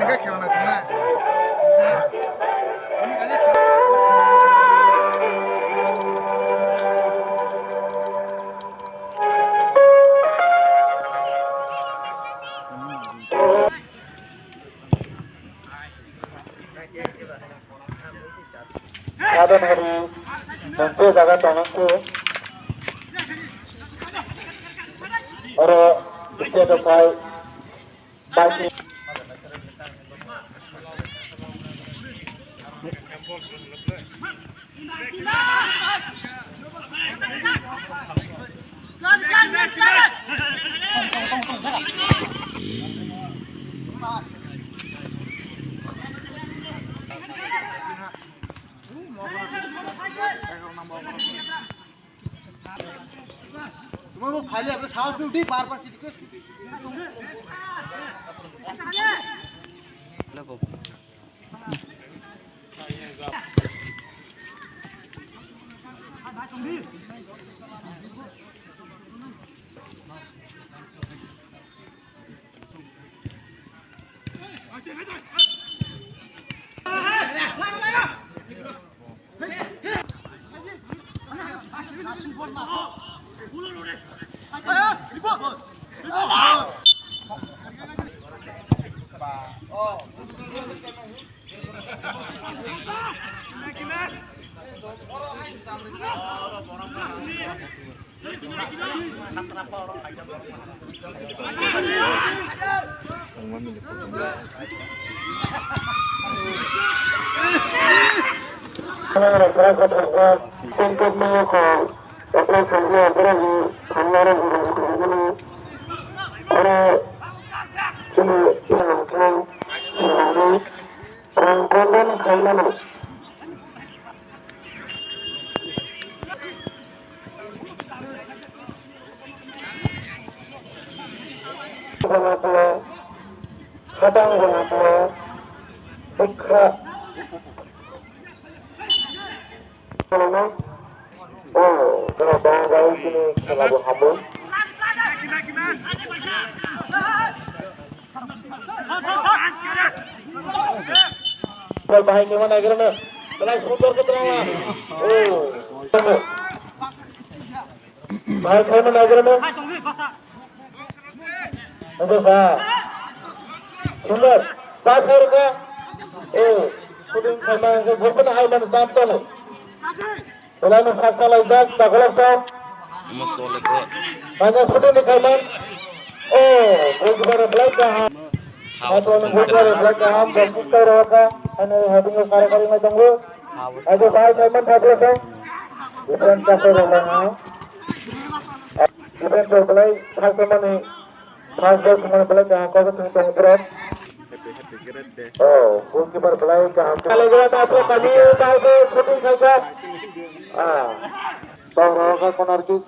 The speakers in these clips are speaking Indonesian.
Ada hari nanti jaga tanganku. Orang itu ada baik. तुम्हारे खाली अपने साउथ में उठी बार बार सीधी Bahaya gimana akhirnya? Telah suntur ke tengah. Oh. Bahaya gimana akhirnya? Aduh, Pak. Suntur. Pasar ke? Oh. Shooting kaiman ke bukan haiman sampai. Telah masakal lagi tak kalau sah. Masalah ke. Hanya shooting kaiman. Oh, bukan belakang. Atau bukan belakang dan kita rasa. Ano habis kari-kari macam tu, ada bahaya kaiman ada sah. Bukan pasar orang. Bukan terbelah pasar mana? Pasar mana belakang kau tu tengah berat. Oh, goalkeeper belai ke hampir. Kalau dia tak apa, kami tahu shooting saja. Tahu corner kick.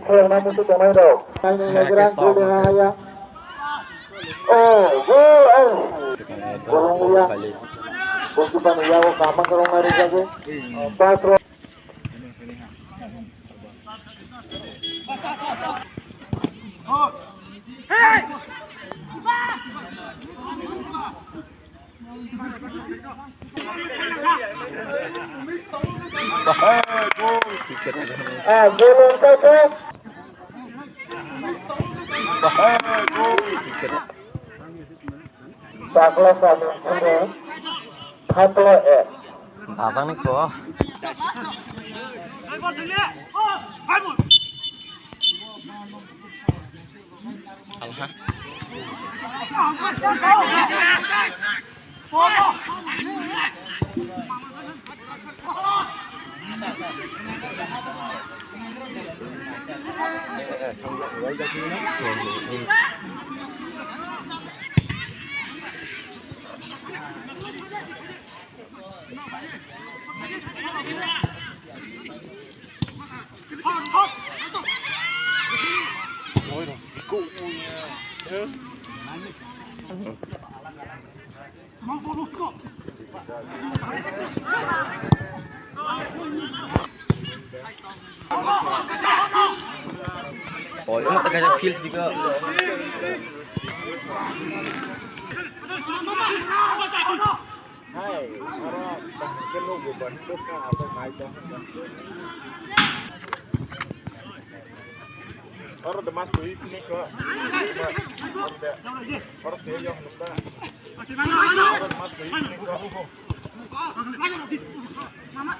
Kalau nama itu pemain dah. Ini negara gol dia. Oh, gol. Gol dia. Goalkeeper dia वो काम करूँगा रिजा को. Pass. Hey! Gol untuk ke? Sakla satu semua. Satu Abang ni kau. Allah. Oh, ini tak ada feels juga. Hai, orang bahkan lu bentuk apa macam orang demas tuh ini kok orang dia yang lupa orang demas tuh ini kok yang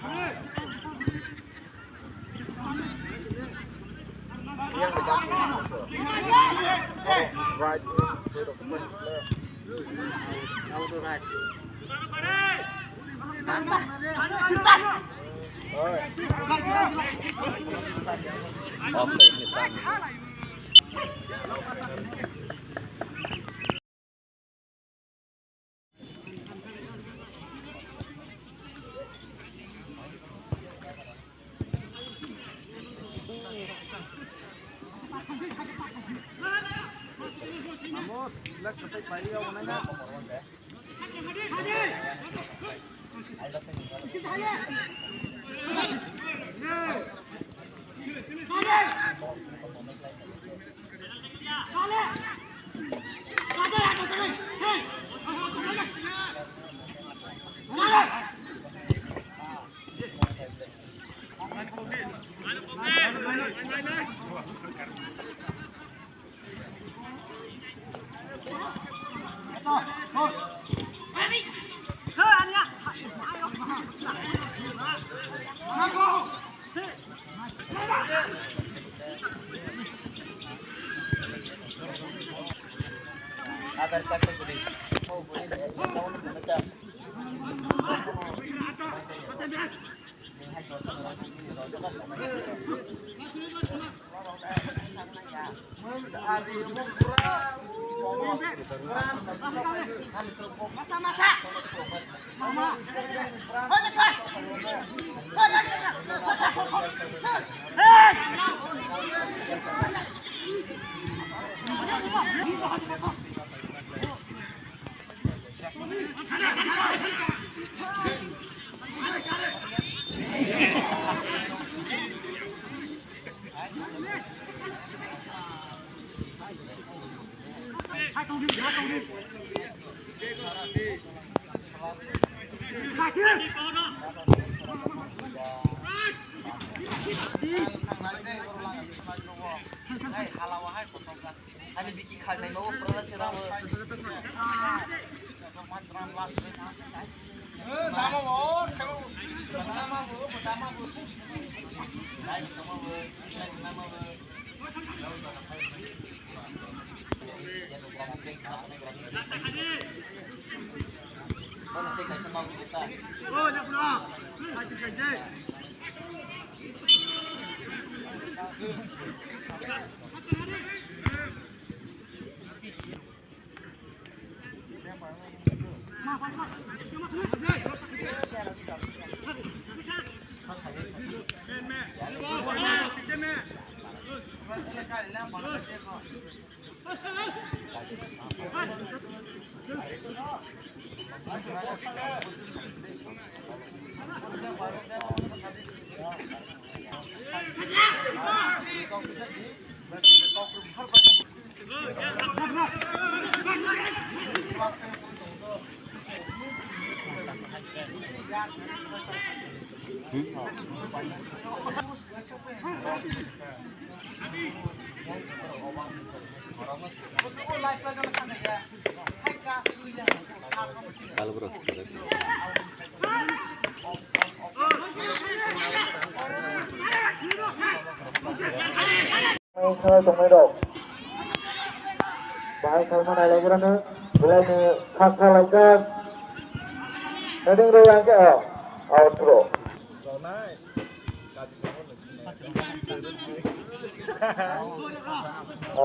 right right Oke, kita. Vamos, la que te parió una ya. Agar kata gede. Oh, gede. Mau macam. Hanya bikin kagak mau pernah cerah. Oh, nak pula. Maju saja. Kalau bro. 정말 더 많이 살만한 레그라는 원래는 각halaikan heading royang ke outro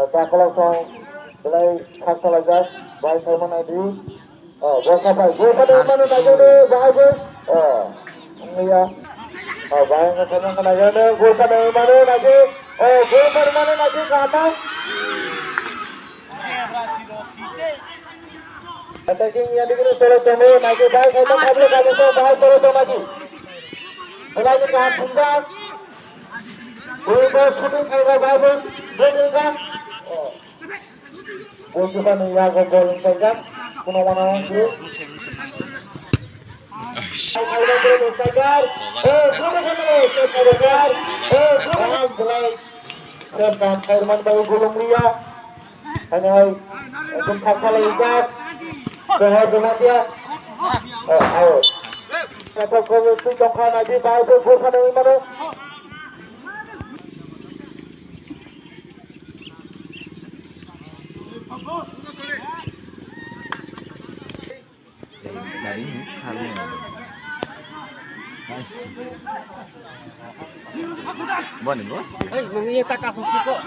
tak langsung mulai kakhalaikan baik salman adi bosa baik bosa mana lagi deh baik iya baik salman kan lagi deh bosa mana lagi bosa mana lagi kata attacking yang dikira solo temu lagi baik itu kabel kabel itu baik solo temu lagi lagi kan pundak Bola shooting kaya baik, bola kan. goalkeeper ni Yago gol saja. Kuno mana itu? Ayo terus saja. Sebab Herman baru gulung dia. Hanya itu fakal lagi. Sehat dia. Ayo. Apa kau itu jangkaan aja baik tu gol sana ni mana? Dari ini kalian. Boleh bos? Mengingat tak kasut kok.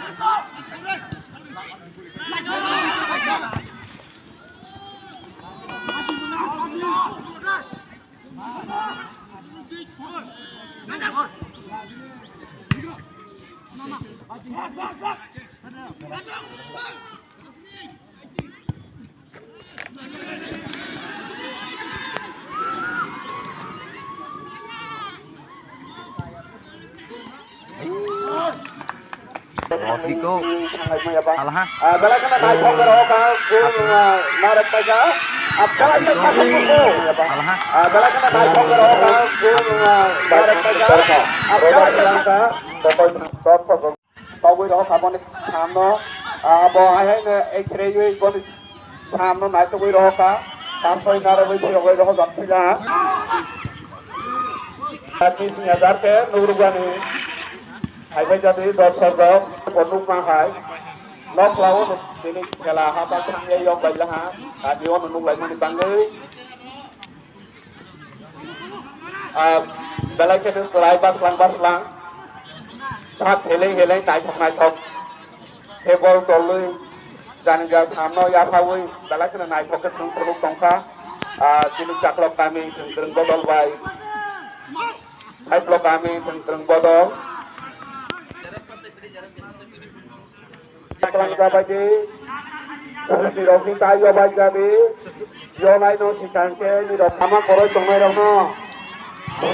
Bos Diko. Alah ha. Bala kena naik ke roka, narik saja. Apa yang terjadi? Alah ha. Bala kena naik ke roka, narik saja. Apa yang terjadi? Kau boleh roka mana samno. Bawa ayah ekreju ikut samno naik tu boleh roka. Sampai narik boleh roka baktilah. Kaki sinyajar ke nurugani. Hai jadi dosor ponuk mahai nok lawan ini kala apa sangya yang baiklah tadi orang nung lagi di tangga balai kita selai baslang saat heleng naik hebol tolu dan gas hamno ya pawai balai kita naik ke sungguh tongka sini caklok kami sengkereng bodol baik hai caklok kami sengkereng bodol Kelang kabaji, si Rofi tayo bajabi, yolai no si kanke ni Rofama koroi tongmai rono,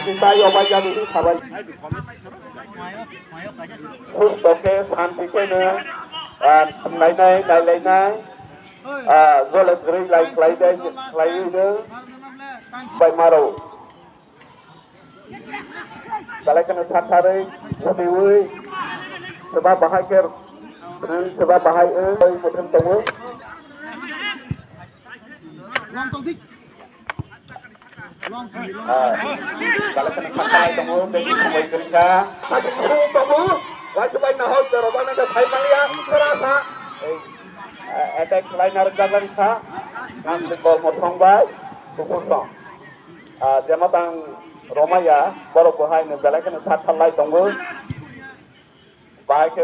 si tayo bajabi si kabaji. Khusus toke santi ke ne, lai nai, zolet geri lai ne, bai maro. Kalau kena sasarai, sedewi, sebab bahagia. Sebab bahaya macam tu. Kalau kena pakai tu, jadi sampai kerja. Masih tu, wajib baik nak hot terus. Mana dah saya malia serasa. Attack liner jalan sa, nanti gol motong baik, kosong. Dia matang Romaya, baru bahaya ni. Kalau kena satu lagi tu. Baik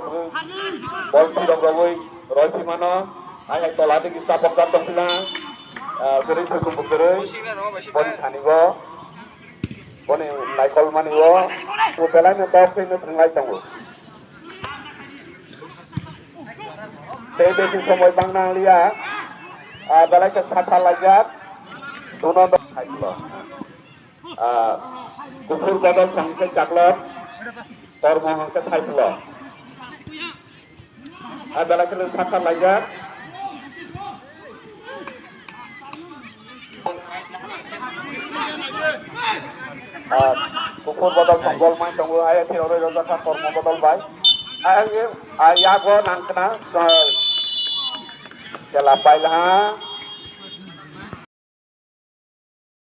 bol tidak berwoi, rosi mana? Ayah solat ini sapok datang sila, beri cukup beri, bol thanigo, bol naikol manigo, bukalan yang top ini teringat tunggu. Tadi semua bang nang lihat, balai kesehatan lajat, tunon hailo, kukur gadol sangke caklat, tormoh ke hailo. Adalah kesehatan lajar. Kukur bodol songgol main tunggu ayat tirore roda kantor mau bodol baik. Ayat go nangkena. Jelapai lah.